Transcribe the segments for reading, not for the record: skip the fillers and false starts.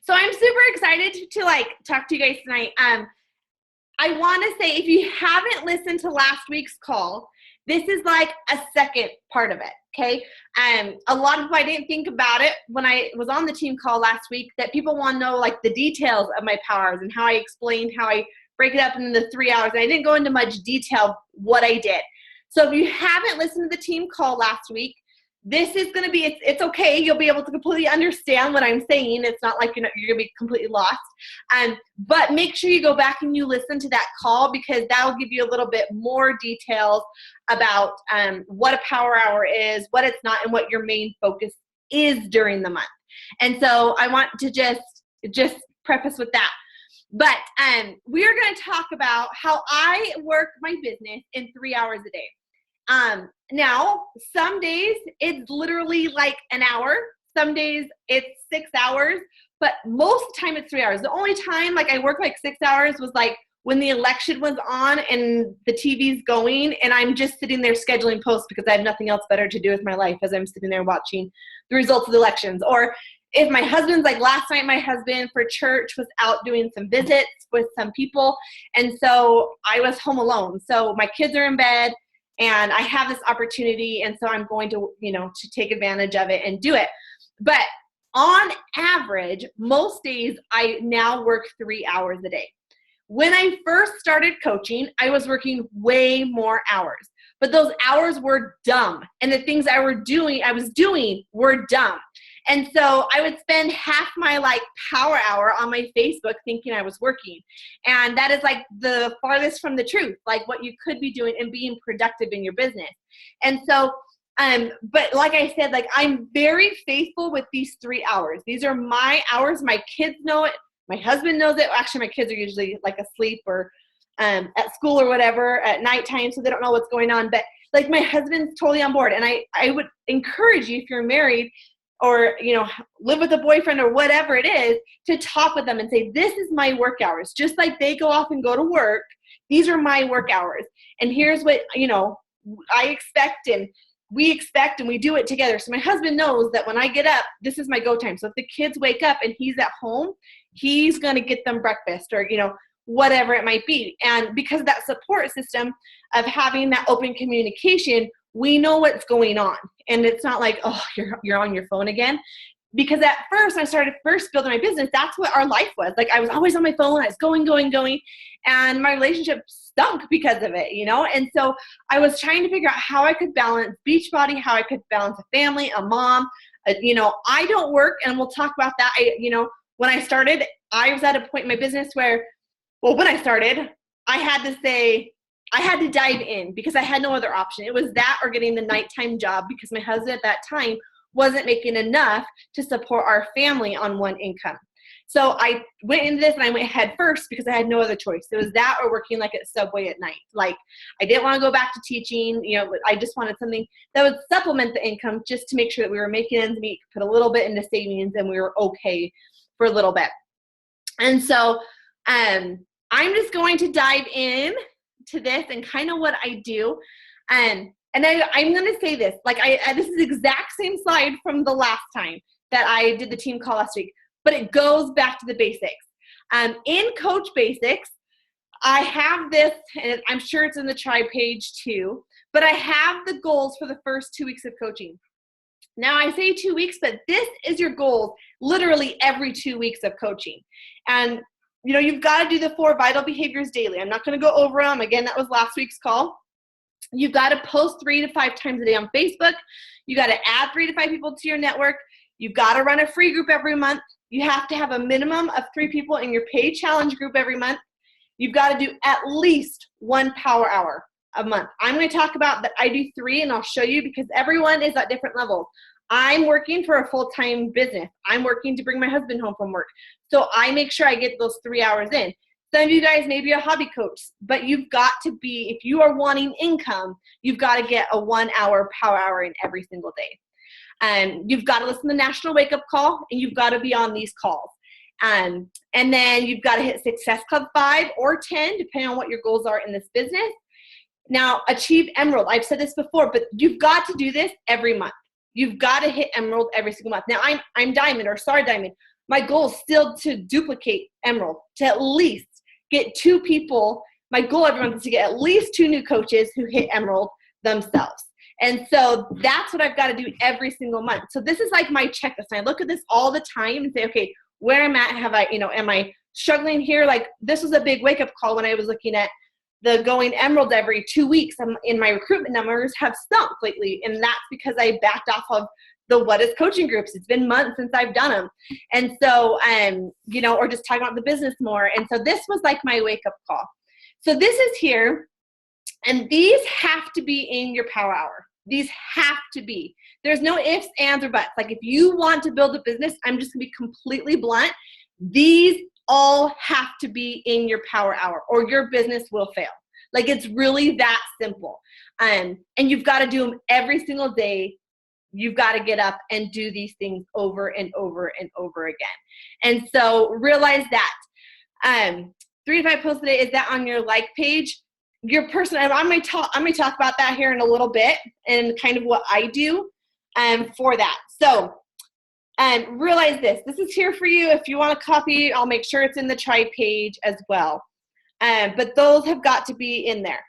So I'm super excited to like talk to you guys tonight. I want to say, if you haven't listened to last week's call, this is like a second part of it, okay? A lot of people, I didn't think about it when I was on the team call last week, that people want to know like the details of my power hours and how I explained how I break it up into the 3 hours. And I didn't go into much detail what I did. So if you haven't listened to the team call last week, this is going to be, it's okay. You'll be able to completely understand what I'm saying. It's not like you're going to be completely lost. But make sure you go back and you listen to that call, because that will give you a little bit more details about what a power hour is, what it's not, and what your main focus is during the month. And so I want to just preface with that. But we are going to talk about how I work my business in 3 hours a day. Now, some days it's literally like an hour. Some days it's 6 hours, but most of the time it's 3 hours. The only time like I work like 6 hours was like when the election was on and the TV's going and I'm just sitting there scheduling posts because I have nothing else better to do with my life as I'm sitting there watching the results of the elections. Or if my husband's like last night, my husband for church was out doing some visits with some people. And so I was home alone. So my kids are in bed. And I have this opportunity, and so I'm going to, to take advantage of it and do it. But on average, most days I now work 3 hours a day. When I first started coaching, I was working way more hours, but those hours were dumb. And the things I was doing were dumb. And so I would spend half my like power hour on my Facebook thinking I was working. And that is like the farthest from the truth, like what you could be doing and being productive in your business. And so, but like I said, like I'm very faithful with these 3 hours. These are my hours. My kids know it. My husband knows it. Actually, my kids are usually like asleep or at school or whatever at nighttime, so they don't know what's going on. But like my husband's totally on board. And I would encourage you, if you're married, or, live with a boyfriend or whatever it is, to talk with them and say, this is my work hours. Just like they go off and go to work, these are my work hours. And here's what, I expect and we expect, and we do it together. So my husband knows that when I get up, this is my go time. So if the kids wake up and he's at home, he's going to get them breakfast or, whatever it might be. And because of that support system of having that open communication, we know what's going on. And it's not like, oh, you're on your phone again. Because at first, I started building my business, that's what our life was. Like I was always on my phone, I was going. And my relationship stunk because of it, And so I was trying to figure out how I could balance Beachbody, how I could balance a family, a mom. I don't work, and we'll talk about that. When I started, I was at a point in my business where, when I started, I had to dive in because I had no other option. It was that or getting the nighttime job because my husband at that time wasn't making enough to support our family on one income. So I went into this and I went head first because I had no other choice. It was that or working like at Subway at night. Like I didn't want to go back to teaching. I just wanted something that would supplement the income just to make sure that we were making ends meet, put a little bit into savings, and we were okay for a little bit. And so I'm just going to dive in to this and kind of what I do. And I'm going to say this, like this is the exact same slide from the last time that I did the team call last week, but it goes back to the basics. In Coach Basics, I have this, and I'm sure it's in the tribe page too, but I have the goals for the first 2 weeks of coaching. Now I say 2 weeks, but this is your goal literally every 2 weeks of coaching. And you've got to do the 4 vital behaviors daily. I'm not going to go over them. Again, that was last week's call. You've got to post 3 to 5 times a day on Facebook. You got to add 3 to 5 people to your network. You've got to run a free group every month. You have to have a minimum of 3 people in your paid challenge group every month. You've got to do at least 1 power hour a month. I'm going to talk about that. I do 3, and I'll show you because everyone is at different levels. I'm working for a full-time business. I'm working to bring my husband home from work. So I make sure I get those 3 hours in. Some of you guys may be a hobby coach, but you've got to be, if you are wanting income, you've got to get a 1 hour power hour in every single day. And you've got to listen to the National Wake Up Call, and you've got to be on these calls. And then you've got to hit Success Club 5 or 10, depending on what your goals are in this business. Now, achieve Emerald. I've said this before, but you've got to do this every month. You've got to hit Emerald every single month. Now, I'm Diamond or Star Diamond. my goal is still to duplicate Emerald, to at least get 2 people. My goal every month is to get at least 2 new coaches who hit Emerald themselves. And so that's what I've got to do every single month. So this is like my checklist. I look at this all the time and say, okay, where I'm at, am I struggling here? Like this was a big wake up call when I was looking at the going Emerald every 2 weeks. In my recruitment numbers have stunk lately. And that's because I backed off of the What Is Coaching groups. It's been months since I've done them. And so, or just talking about the business more. And so this was like my wake up call. So this is here. And these have to be in your power hour. These have to be. There's no ifs, ands, or buts. Like if you want to build a business, I'm just going to be completely blunt. These all have to be in your power hour or your business will fail. Like it's really that simple. And you've got to do them every single day. You've got to get up and do these things over and over and over again. And so realize that 3 to 5 posts a day, is that on your like page? Your person, I'm going to talk about that here in a little bit and kind of what I do for that. So realize this is here for you. If you want to copy, I'll make sure it's in the tribe page as well. But those have got to be in there.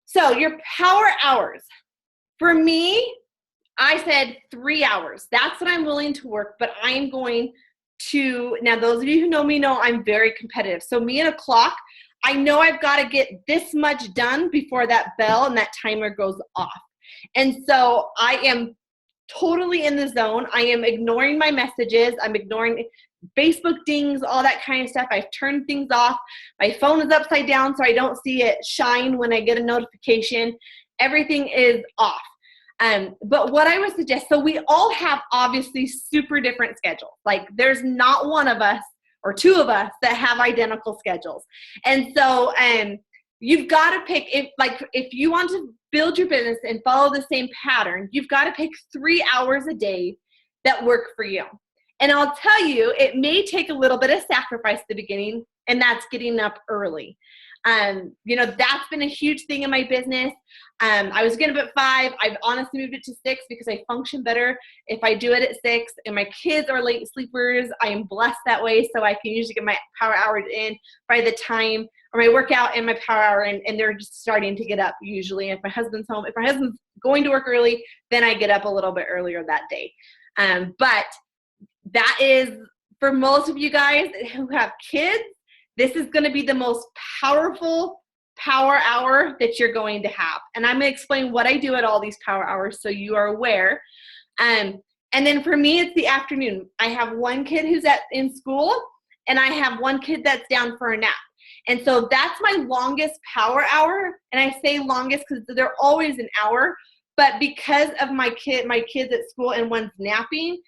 So your power hours. For me, I said 3 hours. That's what I'm willing to work, but I'm going to, now those of you who know me know I'm very competitive. So me and a clock, I know I've got to get this much done before that bell and that timer goes off. And so I am totally in the zone. I am ignoring my messages. I'm ignoring Facebook dings, all that kind of stuff. I've turned things off. My phone is upside down so I don't see it shine when I get a notification. Everything is off. But what I would suggest, so we all have obviously super different schedules. Like there's not one of us or 2 of us that have identical schedules. And so you've got to pick, if you want to build your business and follow the same pattern, you've got to pick 3 hours a day that work for you. And I'll tell you, it may take a little bit of sacrifice at the beginning, and that's getting up early. That's been a huge thing in my business. I was getting up at 5. I've honestly moved it to 6 because I function better if I do it at 6. And my kids are late sleepers. I am blessed that way, so I can usually get my power hours in by the time, or my workout and my power hour, and they're just starting to get up usually. If my husband's home, if my husband's going to work early, then I get up a little bit earlier that day. But that is, for most of you guys who have kids, this is going to be the most powerful power hour that you're going to have. And I'm going to explain what I do at all these power hours so you are aware. And then for me, it's the afternoon. I have one kid who's in school, and I have one kid that's down for a nap. And so that's my longest power hour. And I say longest because they're always an hour. But because of my kids at school and one's napping,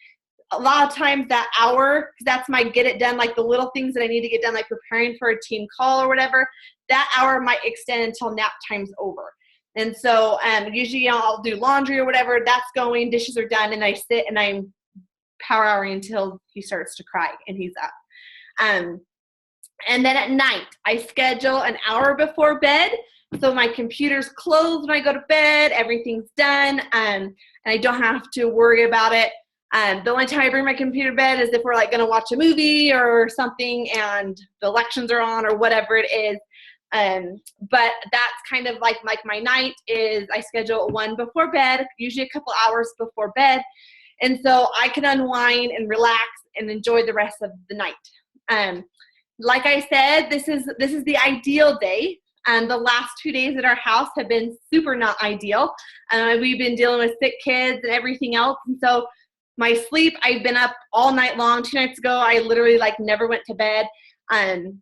a lot of times that hour, that's my get it done, like the little things that I need to get done, like preparing for a team call or whatever, that hour might extend until nap time's over. And so usually I'll do laundry or whatever, that's going, dishes are done, and I sit and I'm power houring until he starts to cry and he's up. And then at night, I schedule an hour before bed. So my computer's closed when I go to bed, everything's done, and I don't have to worry about it. The only time I bring my computer to bed is if we're like going to watch a movie or something and the elections are on or whatever it is. But that's kind of like my night is I schedule one before bed, usually a couple hours before bed. And so I can unwind and relax and enjoy the rest of the night. Like I said, this is the ideal day. And the last 2 days at our house have been super not ideal. We've been dealing with sick kids and everything else. And so my sleep, I've been up all night long. 2 nights ago, I literally never went to bed. And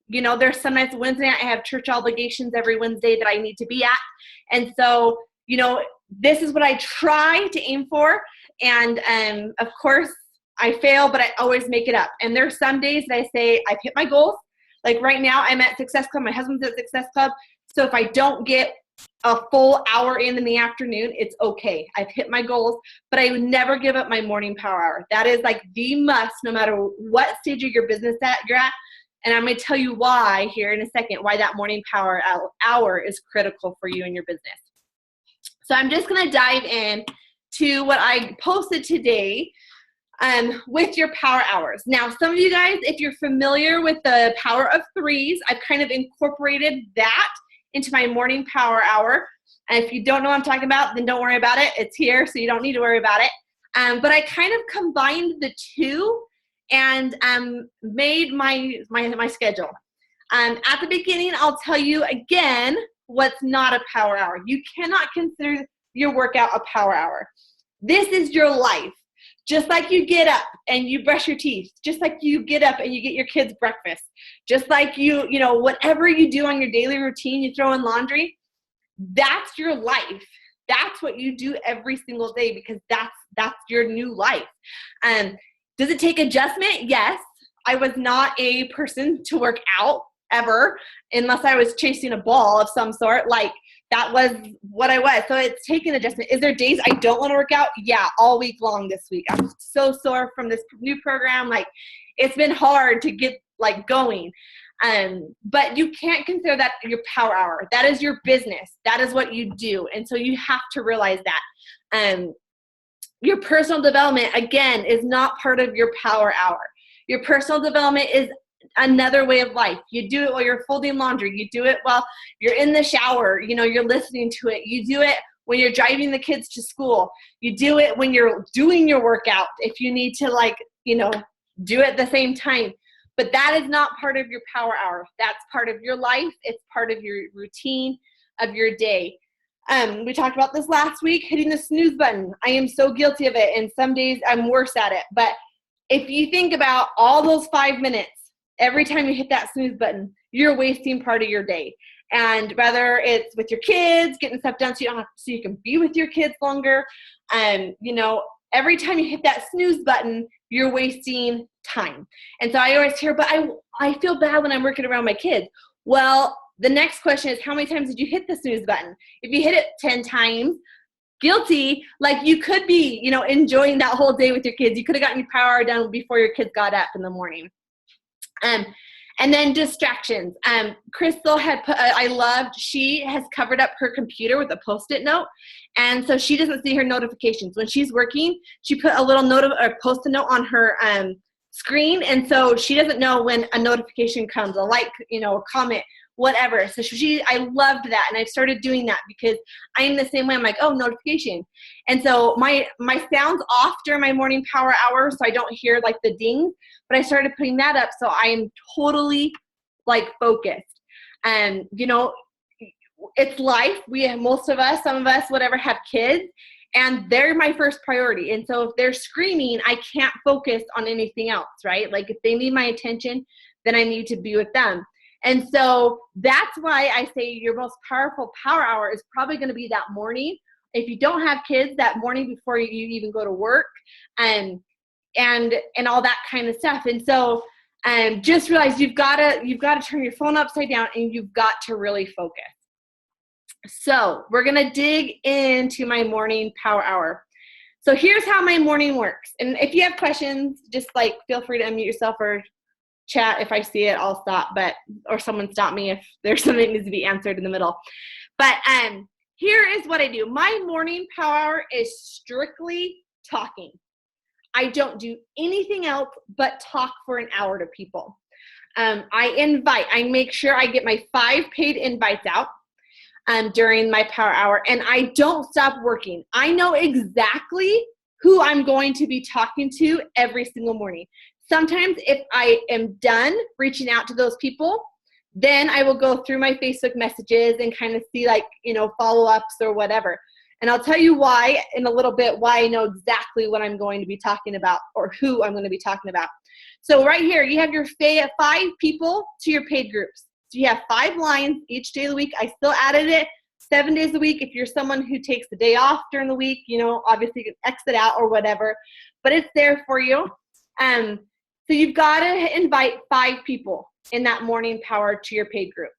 there's some nights, Wednesday night, I have church obligations every Wednesday that I need to be at. And so, this is what I try to aim for. And of course, I fail, but I always make it up. And there's some days that I say I've hit my goals. Like right now, I'm at Success Club. My husband's at Success Club. So if I don't get a full hour in the afternoon, it's okay. I've hit my goals, but I would never give up my morning power hour. That is the must, no matter what stage of your business you're at. And I'm going to tell you why here in a second, why that morning power hour is critical for you and your business. So I'm just going to dive in to what I posted today. with your power hours. Now, some of you guys, if you're familiar with the power of threes, I've kind of incorporated that into my morning power hour. And if you don't know what I'm talking about, then don't worry about it. It's here, so you don't need to worry about it. But I kind of combined the two and made my schedule. At the beginning, I'll tell you again what's not a power hour. You cannot consider your workout a power hour. This is your life. Just like you get up and you brush your teeth, just like you get up and you get your kids breakfast, just like you know, whatever you do on your daily routine, you throw in laundry, that's your life. That's what you do every single day because that's your new life. Does it take adjustment? Yes. I was not a person to work out ever unless I was chasing a ball of some sort. Like that was what I was. So it's taken adjustment. Is there days I don't want to work out? Yeah, all week long this week. I'm so sore from this new program. Like it's been hard to get like going. But you can't consider that your power hour. That is your business. That is what you do. And so you have to realize that. Your personal development, again, is not part of your power hour. Your personal development is another way of life. You do it while you're folding laundry. You do it while you're in the shower. You know, you're listening to it. You do it when you're driving the kids to school. You do it when you're doing your workout. If you need to do it at the same time. But that is not part of your power hour. That's part of your life. It's part of your routine of your day. We talked about this last week, hitting the snooze button. I am so guilty of it. And some days I'm worse at it. But if you think about all those 5 minutes, every time you hit that snooze button, you're wasting part of your day. And whether it's with your kids, getting stuff done so you can be with your kids longer, every time you hit that snooze button, you're wasting time. And so I always hear, but I feel bad when I'm working around my kids. Well, the next question is, how many times did you hit the snooze button? If you hit it 10 times, guilty, like you could be, enjoying that whole day with your kids. You could have gotten your power hour done before your kids got up in the morning. And then distractions. Crystal she has covered up her computer with a Post-it note. And so she doesn't see her notifications. When she's working, she put a little note or Post-it note on her screen. And so she doesn't know when a notification comes, a a comment, whatever. So I loved that. And I started doing that because I am the same way. I'm like, oh, notification. And so my sound's off during my morning power hour, so I don't hear like the dings, but I started putting that up. So I am totally like focused. And, it's life. Some of us, whatever, have kids, and they're my first priority. And so if they're screaming, I can't focus on anything else, right? Like if they need my attention, then I need to be with them. And so that's why I say your most powerful power hour is probably going to be that morning. If you don't have kids, that morning before you even go to work, and all that kind of stuff. And so just realize you've got to turn your phone upside down and you've got to really focus. So we're going to dig into my morning power hour. So here's how my morning works. And if you have questions, just feel free to unmute yourself or chat. If I see it, I'll stop, or someone stop me if there's something that needs to be answered in the middle. But here is what I do. My morning power hour is strictly talking. I don't do anything else but talk for an hour to people. I make sure I get my 5 paid invites out during my power hour, and I don't stop working. I know exactly who I'm going to be talking to every single morning. Sometimes if I am done reaching out to those people, then I will go through my Facebook messages and kind of see follow-ups or whatever. And I'll tell you why in a little bit, why I know exactly what I'm going to be talking about or who I'm going to be talking about. So right here, you have your 5 people to your paid groups. So you have 5 lines each day of the week. I still added it 7 days a week. If you're someone who takes the day off during the week, obviously you can exit out or whatever, but it's there for you. So you've got to invite 5 people in that morning power to your paid group.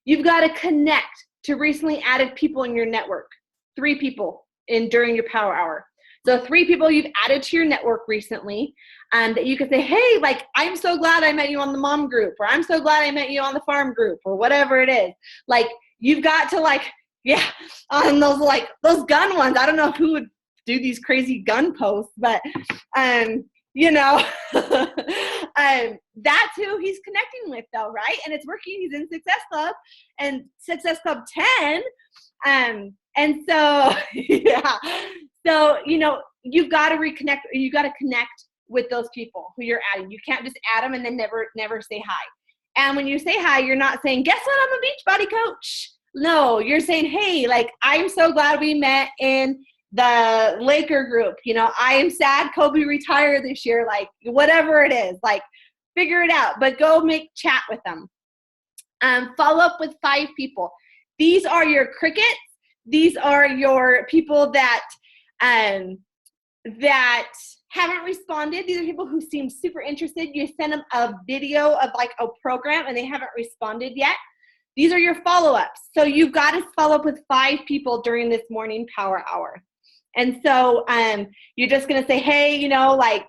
You've got to connect to recently added people in your network. 3 people during your power hour. So 3 people you've added to your network recently, that you could say, hey, I'm so glad I met you on the mom group, or I'm so glad I met you on the farm group, or whatever it is. You've got to on those gun ones. I don't know who would do these crazy gun posts, but, you know, that's who he's connecting with though, right? And it's working. He's in Success Club and Success Club 10. And so, yeah, so, you know, you've got to reconnect, you got to connect with those people who you're adding. You can't just add them and then never say hi. And when you say hi, you're not saying, guess what? I'm a Beachbody coach. No, you're saying, hey, like, I'm so glad we met in the Laker group. You know, I am sad Kobe retired this year. Like, whatever it is, like, figure it out, but go make chat with them. Follow up with 5 people. These are your crickets. These are your people that haven't responded. These are people who seem super interested. You send them a video of like a program and they haven't responded yet. These are your follow-ups. So you've got to follow up with 5 people during this morning power hour. And so you're just going to say, hey, you know, like,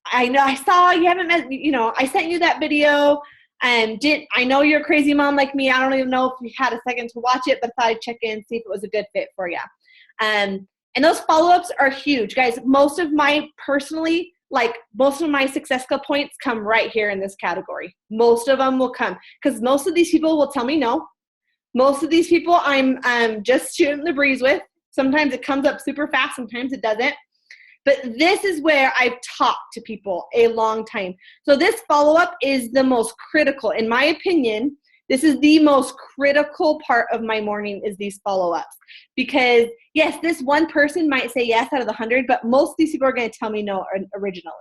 I know I saw you haven't met, you know, I sent you that video. I know you're a crazy mom like me. I don't even know if you had a second to watch it, but thought I'd check in and see if it was a good fit for you. And those follow-ups are huge, guys. Most of my Success Club points come right here in this category. Most of them will come because most of these people will tell me no. Most of these people I'm just shooting the breeze with. Sometimes it comes up super fast. Sometimes it doesn't. But this is where I've talked to people a long time. So this follow-up is the most critical. In my opinion, this is the most critical part of my morning is these follow-ups. Because, yes, this one person might say yes out of the 100, but most of these people are going to tell me no originally.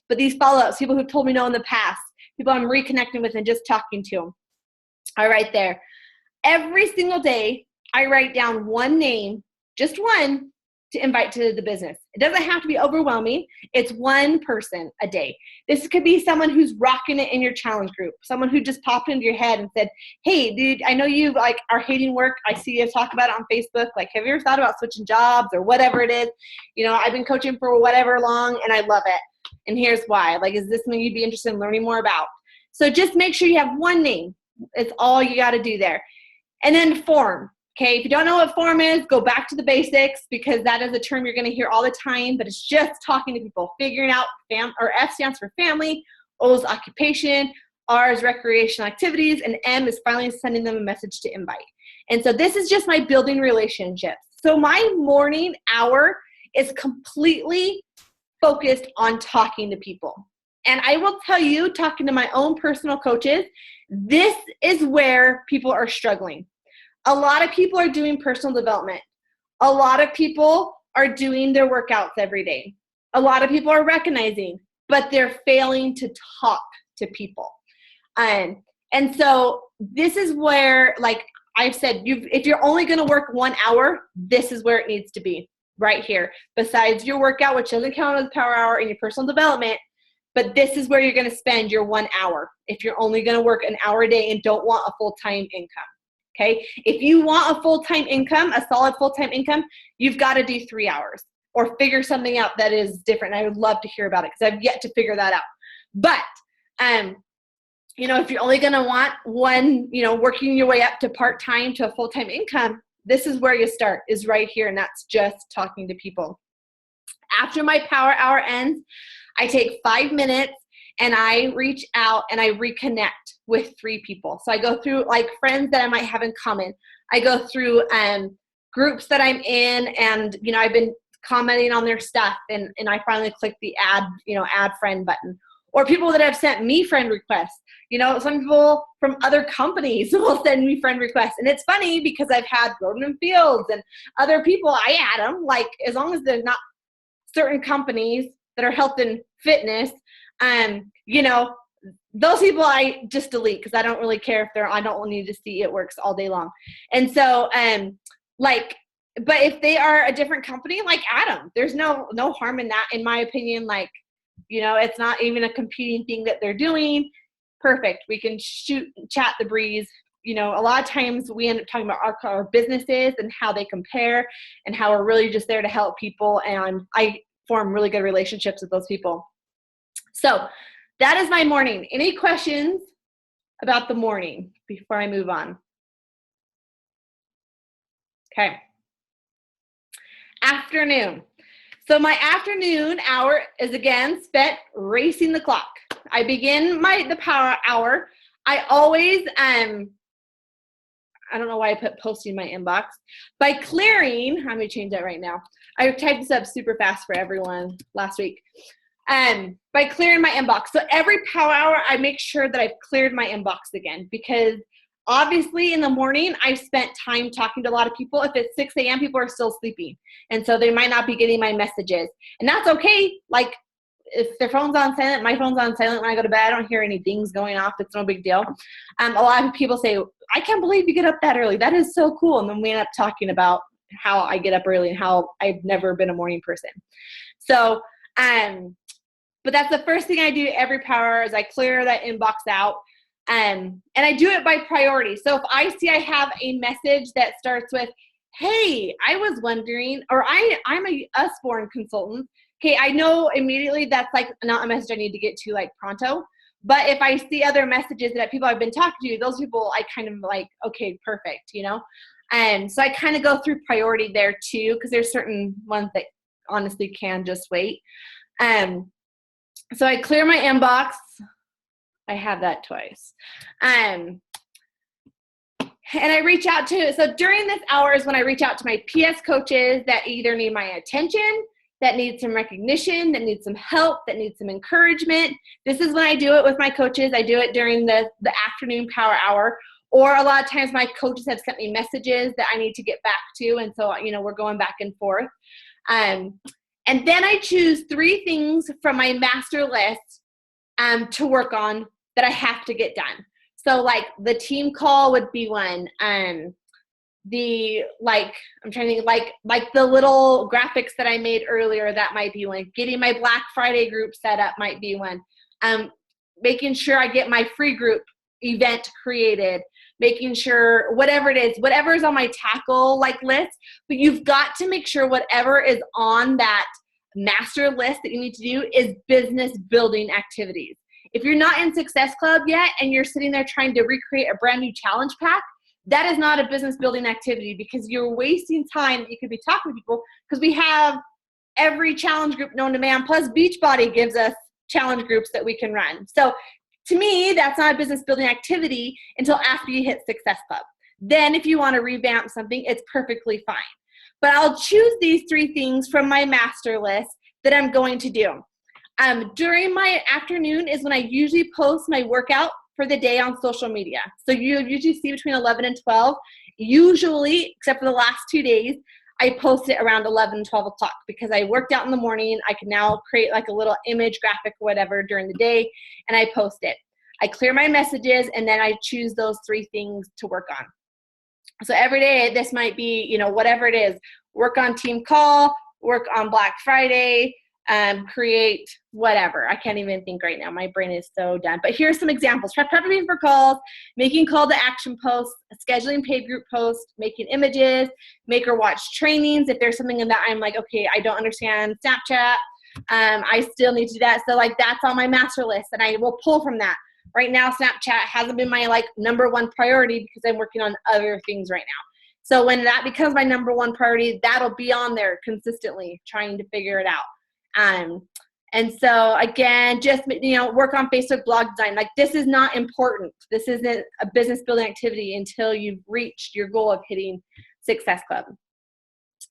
But these follow-ups, people who've told me no in the past, people I'm reconnecting with and just talking to, are right there. Every single day, I write down one name, just one, to invite to the business. It doesn't have to be overwhelming. It's one person a day. This could be someone who's rocking it in your challenge group, someone who just popped into your head and said, hey, dude, I know you like are hating work. I see you talk about it on Facebook. Like, have you ever thought about switching jobs or whatever it is? You know, I've been coaching for whatever long and I love it. And here's why. Like, is this something you'd be interested in learning more about? So just make sure you have one name. It's all you got to do there. And then form. Okay, if you don't know what form is, go back to the basics because that is a term you're going to hear all the time, but it's just talking to people, figuring out F stands for family, O is occupation, R is recreational activities, and M is finally sending them a message to invite. And so this is just my building relationships. So my morning hour is completely focused on talking to people. And I will tell you, talking to my own personal coaches, this is where people are struggling. A lot of people are doing personal development. A lot of people are doing their workouts every day. A lot of people are recognizing, but they're failing to talk to people. And so this is where, like I've said, if you're only going to work 1 hour, this is where it needs to be, right here. Besides your workout, which doesn't count as power hour, in your personal development, but this is where you're going to spend your 1 hour if you're only going to work an hour a day and don't want a full-time income. Okay, if you want a full-time income, a solid full-time income, you've got to do 3 hours or figure something out that is different. I would love to hear about it because I've yet to figure that out. But, you know, if you're only going to want one, you know, working your way up to part-time to a full-time income, this is where you start, is right here. And that's just talking to people. After my power hour ends, I take 5 minutes and I reach out and I reconnect with 3 people. So I go through like friends that I might have in common. I go through groups that I'm in and, you know, I've been commenting on their stuff and I finally click the add friend button. Or people that have sent me friend requests. You know, some people from other companies will send me friend requests. And it's funny because I've had Roden and Fields and other people, I add them, like as long as they're not certain companies that are health and fitness, you know, those people I just delete because I don't really care if I don't need to see it works all day long. And so, but if they are a different company, like add them. There's no harm in that, in my opinion. Like, you know, it's not even a competing thing that they're doing. Perfect. We can chat the breeze. You know, a lot of times we end up talking about our businesses and how they compare and how we're really just there to help people. And I form really good relationships with those people. So that is my morning. Any questions about the morning before I move on? Okay. Afternoon. So my afternoon hour is again spent racing the clock. I begin the power hour. I always, I don't know why I put posting my inbox. By clearing, I'm going to change that right now. I typed this up super fast for everyone last week. By clearing my inbox. So every power hour, I make sure that I've cleared my inbox again, because obviously in the morning, I've spent time talking to a lot of people. If it's 6 a.m., people are still sleeping. And so they might not be getting my messages. And that's okay. Like, if their phone's on silent, my phone's on silent when I go to bed. I don't hear any dings going off. It's no big deal. A lot of people say, I can't believe you get up that early. That is so cool. And then we end up talking about how I get up early and how I've never been a morning person. So, but that's the first thing I do every power hour is I clear that inbox out. And I do it by priority. So if I see I have a message that starts with, hey, I was wondering, or I'm a Usborne consultant. Okay, I know immediately that's like not a message I need to get to like pronto. But if I see other messages that people I've been talking to, those people I kind of like, okay, perfect, you know? And so I kind of go through priority there too, because there's certain ones that honestly can just wait. So I clear my inbox. I have that twice. And I reach out to, so during this hour is when I reach out to my PS coaches that either need my attention, that need some recognition, that need some help, that need some encouragement. This is when I do it with my coaches. I do it during the afternoon power hour, or a lot of times my coaches have sent me messages that I need to get back to. And so, you know, we're going back and forth. And then I choose 3 things from my master list to work on that I have to get done. So like the team call would be one. I'm trying to think, like the little graphics that I made earlier, that might be one. Getting my Black Friday group set up might be one. Making sure I get my free group event created, making sure whatever it is, whatever is on my tackle like list, but you've got to make sure whatever is on that master list that you need to do is business building activities. If you're not in Success Club yet and you're sitting there trying to recreate a brand new challenge pack, that is not a business building activity, because you're wasting time that you could be talking to people, because we have every challenge group known to man, plus Beachbody gives us challenge groups that we can run. So to me, that's not a business building activity until after you hit Success Club. Then if you want to revamp something, it's perfectly fine. But I'll choose these 3 things from my master list that I'm going to do. During my afternoon is when I usually post my workout for the day on social media. So you usually see between 11 and 12. Usually, except for the last 2 days, I post it around 11 and 12 o'clock, because I worked out in the morning. I can now create like a little image graphic or whatever during the day, and I post it. I clear my messages, and then I choose those 3 things to work on. So every day, this might be, you know, whatever it is, work on team call, work on Black Friday, create whatever. I can't even think right now. My brain is so done. But here's some examples. Prepping for calls, making call to action posts, scheduling paid group posts, making images, make or watch trainings. If there's something in that I'm like, okay, I don't understand Snapchat, I still need to do that. So like that's on my master list, and I will pull from that. Right now, Snapchat hasn't been my like number 1 priority, because I'm working on other things right now. So when that becomes my number 1 priority, that'll be on there consistently, trying to figure it out. And so again, just, you know, work on Facebook blog design. Like, this is not important. This isn't a business building activity until you've reached your goal of hitting Success Club.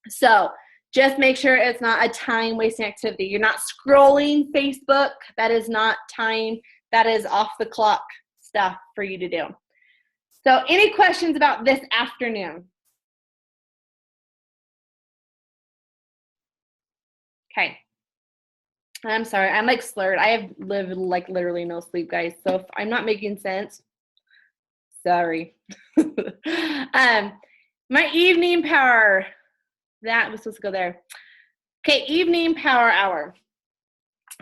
So just make sure it's not a time wasting activity. You're not scrolling Facebook. That is not time. That is off the clock stuff for you to do. So any questions about this afternoon? Okay. I'm sorry, I'm like slurred. I have lived like literally no sleep, guys. So if I'm not making sense, sorry. My evening power, that was supposed to go there. Okay, evening power hour.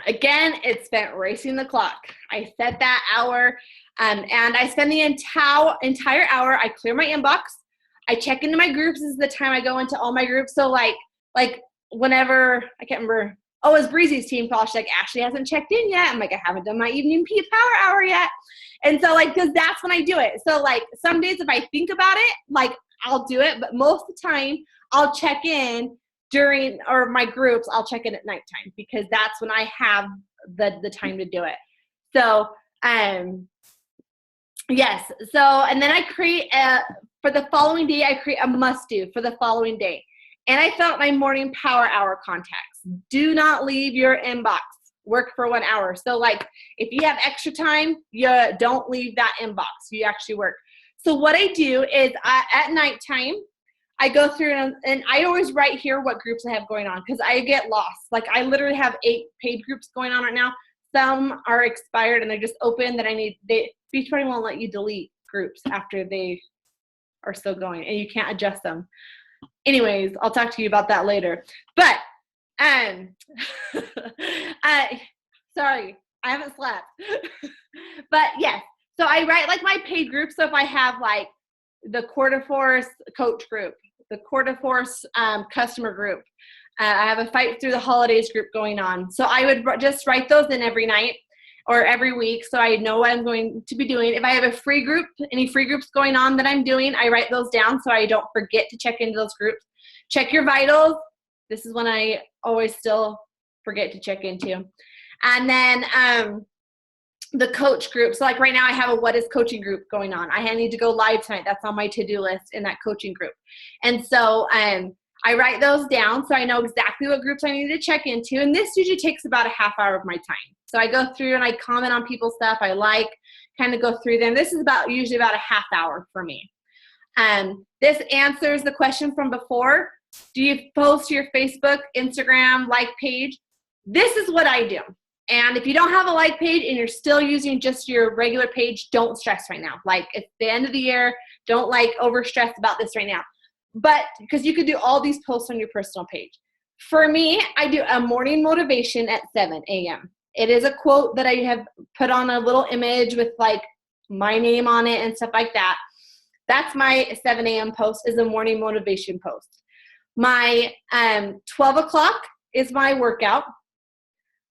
Again, it's spent racing the clock. I set that hour, and I spend the entire hour. I clear my inbox. I check into my groups. This is the time I go into all my groups. So like whenever, I can't remember. Oh, it's Breezy's team call. She's like, Ashley hasn't checked in yet. I'm like, I haven't done my evening power hour yet. And so like, because that's when I do it. So like some days if I think about it, like I'll do it. But most of the time I'll check in during, or my groups, I'll check in at nighttime because that's when I have the time to do it. So, yes. So, and then I create for the following day, I create a must do for the following day. And I felt my morning power hour contacts. Do not leave your inbox. Work for 1 hour. So like if you have extra time, you don't leave that inbox. You actually work. So what I do is at nighttime, I go through and I always write here what groups I have going on because I get lost. Like I literally have 8 paid groups going on right now. Some are expired and they're just open that Beachbody won't let you delete groups after they are still going and you can't adjust them. Anyways, I'll talk to you about that later. But sorry, I haven't slept. But yes, so I write like my paid group. So if I have like the Quarter Force coach group, the Quarter Force customer group, I have a Fight Through the Holidays group going on. So I would just write those in every night or every week so I know what I'm going to be doing. If I have a free group, any free groups going on that I'm doing, I write those down so I don't forget to check into those groups. Check your vitals. This is when I always still forget to check into. And then the coach group. So like right now I have a What is Coaching group going on. I need to go live tonight. That's on my to-do list in that coaching group. And so I write those down so I know exactly what groups I need to check into. And this usually takes about a half hour of my time. So I go through and I comment on people's stuff. I kind of go through them. This is usually about a half hour for me. This answers the question from before. Do you post to your Facebook, Instagram, like page? This is what I do. And if you don't have a like page and you're still using just your regular page, don't stress right now. Like it's the end of the year. Don't over stress about this right now. But because you could do all these posts on your personal page. For me, I do a morning motivation at 7 a.m. It is a quote that I have put on a little image with like my name on it and stuff like that. That's my 7 a.m. post is a morning motivation post. My 12 o'clock is my workout.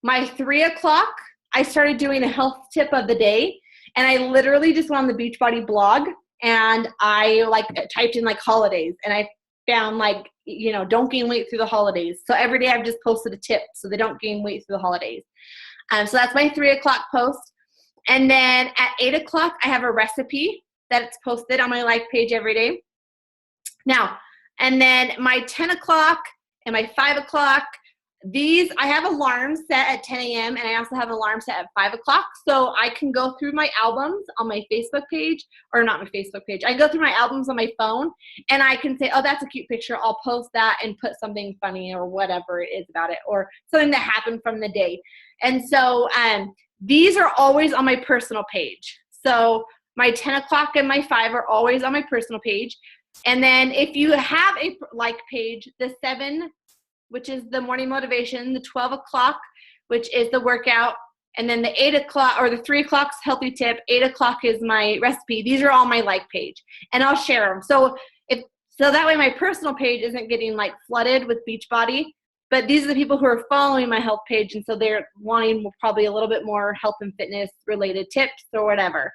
My 3 o'clock, I started doing a health tip of the day. And I literally just went on the Beachbody blog and I typed in holidays and I found don't gain weight through the holidays. So every day I've just posted a tip so they don't gain weight through the holidays. So that's my 3 o'clock post. And then at 8 o'clock, I have a recipe that's posted on my like page every day. Now, and then my 10 o'clock and my 5 o'clock, I have alarms set at 10 a.m. and I also have an alarm set at 5 o'clock. So I can go through my albums on my Facebook page, or not my Facebook page. I go through my albums on my phone and I can say, oh, that's a cute picture. I'll post that and put something funny or whatever it is about it or something that happened from the day. And so these are always on my personal page. So my 10 o'clock and my 5 are always on my personal page. And then if you have a like page, the 7, which is the morning motivation, the 12 o'clock, which is the workout, and then the 8 o'clock or the 3 o'clock's healthy tip, 8 o'clock is my recipe. These are all my like page, and I'll share them. So that way my personal page isn't getting flooded with Beachbody, but these are the people who are following my health page, and so they're wanting probably a little bit more health and fitness related tips or whatever.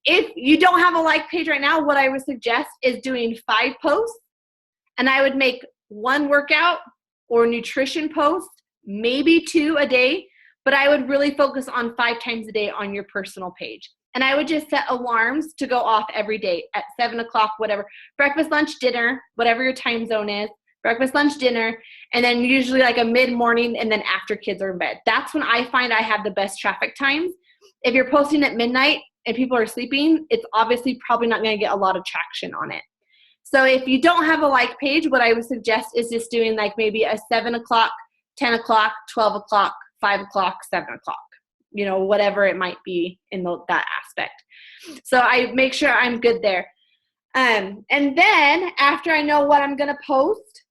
If you don't have a like page right now, what I would suggest is doing 5 posts, and I would make 1 workout or nutrition post, maybe 2 a day, but I would really focus on 5 times a day on your personal page. And I would just set alarms to go off every day at 7 o'clock, whatever, breakfast, lunch, dinner, whatever your time zone is, breakfast, lunch, dinner, and then usually a mid-morning and then after kids are in bed. That's when I find I have the best traffic times. If you're posting at midnight and people are sleeping, it's obviously probably not going to get a lot of traction on it. So if you don't have a like page, what I would suggest is just doing maybe a 7 o'clock, 10 o'clock, 12 o'clock, 5 o'clock, 7 o'clock, whatever it might be in that aspect. So I make sure I'm good there. And then after I know what I'm going to post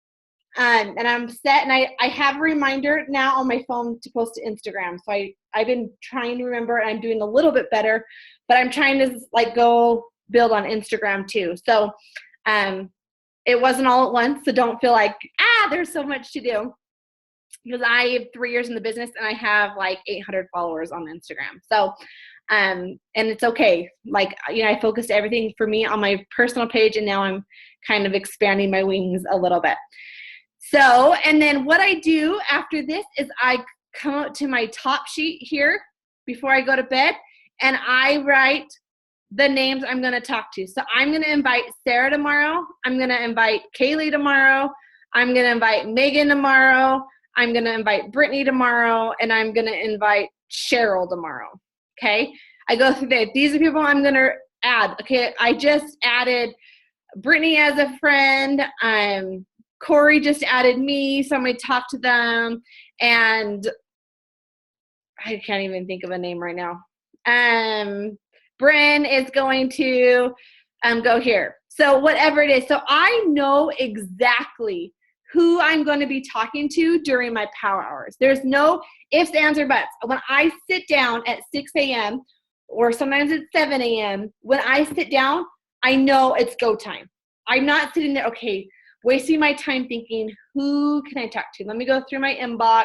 and I'm set, and I have a reminder now on my phone to post to Instagram. So I've been trying to remember, and I'm doing a little bit better, but I'm trying to go build on Instagram too. So it wasn't all at once, so don't feel there's so much to do, because I have 3 years in the business and I have 800 followers on Instagram. So, and it's okay. I focused everything for me on my personal page, and now I'm kind of expanding my wings a little bit. So, and then what I do after this is I come out to my top sheet here before I go to bed, and I write the names I'm going to talk to. So I'm going to invite Sarah tomorrow. I'm going to invite Kaylee tomorrow. I'm going to invite Megan tomorrow. I'm going to invite Brittany tomorrow. And I'm going to invite Cheryl tomorrow. Okay. I go through that. These are people I'm going to add. Okay. I just added Brittany as a friend. Corey just added me. So I'm going to talk to them. And I can't even think of a name right now. Bryn is going to go here. So whatever it is. So I know exactly who I'm going to be talking to during my power hours. There's no ifs, ands, or buts. When I sit down at 6 a.m. or sometimes it's 7 a.m., when I sit down, I know it's go time. I'm not sitting there, okay, wasting my time thinking, who can I talk to? Let me go through my inbox.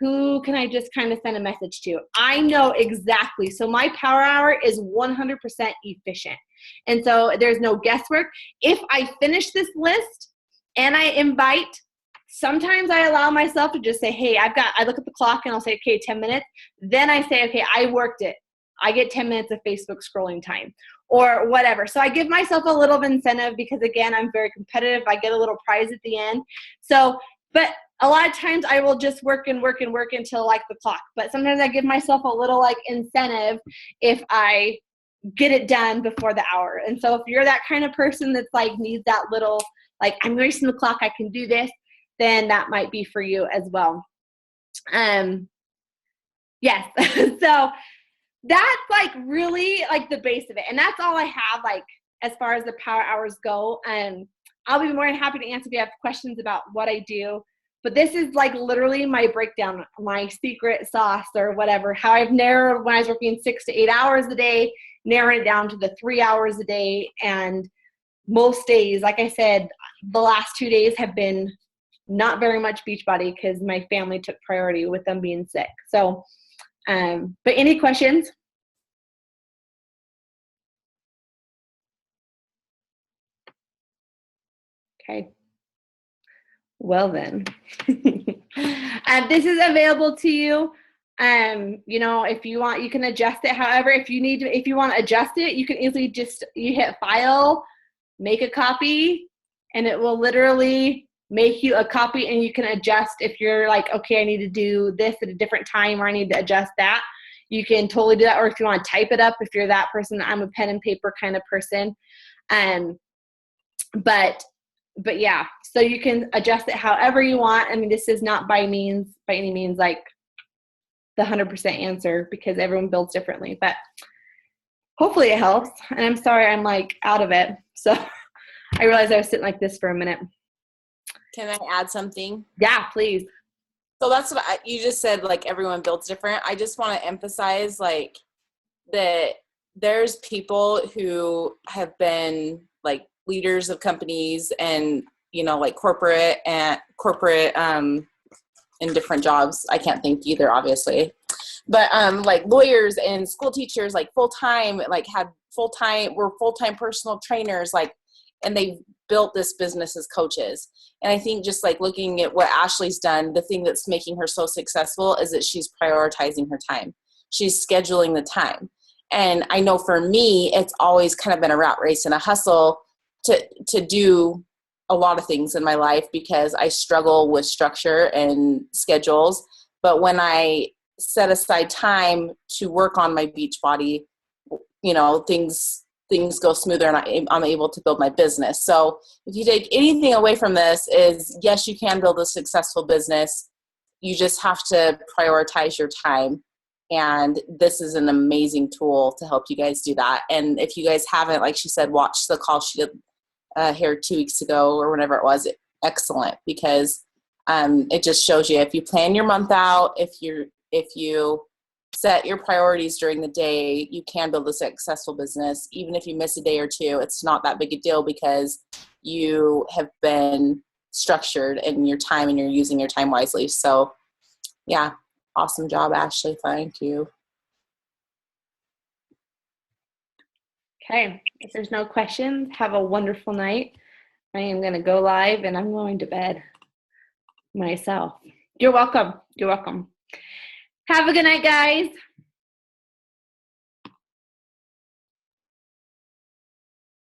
Who can I just kind of send a message to? I know exactly. So my power hour is 100% efficient. And so there's no guesswork. If I finish this list and I invite, sometimes I allow myself to just say, hey, I look at the clock and I'll say, okay, 10 minutes. Then I say, okay, I worked it. I get 10 minutes of Facebook scrolling time or whatever. So I give myself a little incentive because, again, I'm very competitive. I get a little prize at the end. So, but a lot of times I will just work until like the clock. But sometimes I give myself a little like incentive if I get it done before the hour. And so if you're that kind of person that's like needs that little, like, I'm racing the clock, I can do this, then that might be for you as well. Yes. So that's like really like the base of it. And that's all I have like as far as the power hours go. I'll be more than happy to answer if you have questions about what I do. But this is like literally my breakdown, my secret sauce or whatever, how I've narrowed when I was working 6 to 8 hours a day, narrowed it down to the 3 hours a day. And most days, like I said, the last 2 days have been not very much Beachbody because my family took priority with them being sick. So, but any questions? Okay. Well then, this is available to you. You know, if you want, you can adjust it. However, if you want to adjust it, you can easily you hit file, make a copy, and it will literally make you a copy, and you can adjust if you're like, okay, I need to do this at a different time, or I need to adjust that. You can totally do that. Or if you want to type it up, if you're that person, I'm a pen and paper kind of person. But yeah, so you can adjust it however you want. I mean, this is not by any means like the 100% answer because everyone builds differently, but hopefully it helps. And I'm sorry, I'm like out of it. So I realized I was sitting like this for a minute. Can I add something? Yeah, please. So that's what you just said, like everyone builds different. I just want to emphasize like that there's people who have been like leaders of companies and, you know, like corporate in different jobs. I can't think either, obviously, but like lawyers and school teachers, like full-time, like were full-time personal trainers, like, and they built this business as coaches. And I think just like looking at what Ashley's done, the thing that's making her so successful is that she's prioritizing her time. She's scheduling the time. And I know for me, it's always kind of been a rat race and a hustle to do a lot of things in my life because I struggle with structure and schedules. But when I set aside time to work on my Beachbody, you know, things go smoother and I'm able to build my business. So if you take anything away from this is, yes, you can build a successful business. You just have to prioritize your time. And this is an amazing tool to help you guys do that. And if you guys haven't, like she said, watch the call she did here 2 weeks ago or whenever it was, excellent, because it just shows you if you plan your month out, if you set your priorities during the day, you can build a successful business. Even if you miss a day or two, it's not that big a deal because you have been structured in your time and you're using your time wisely. So yeah, awesome job, Ashley. Thank you. Okay, if there's no questions, have a wonderful night. I am going to go live and I'm going to bed. myself. You're welcome. You're welcome. Have a good night, guys.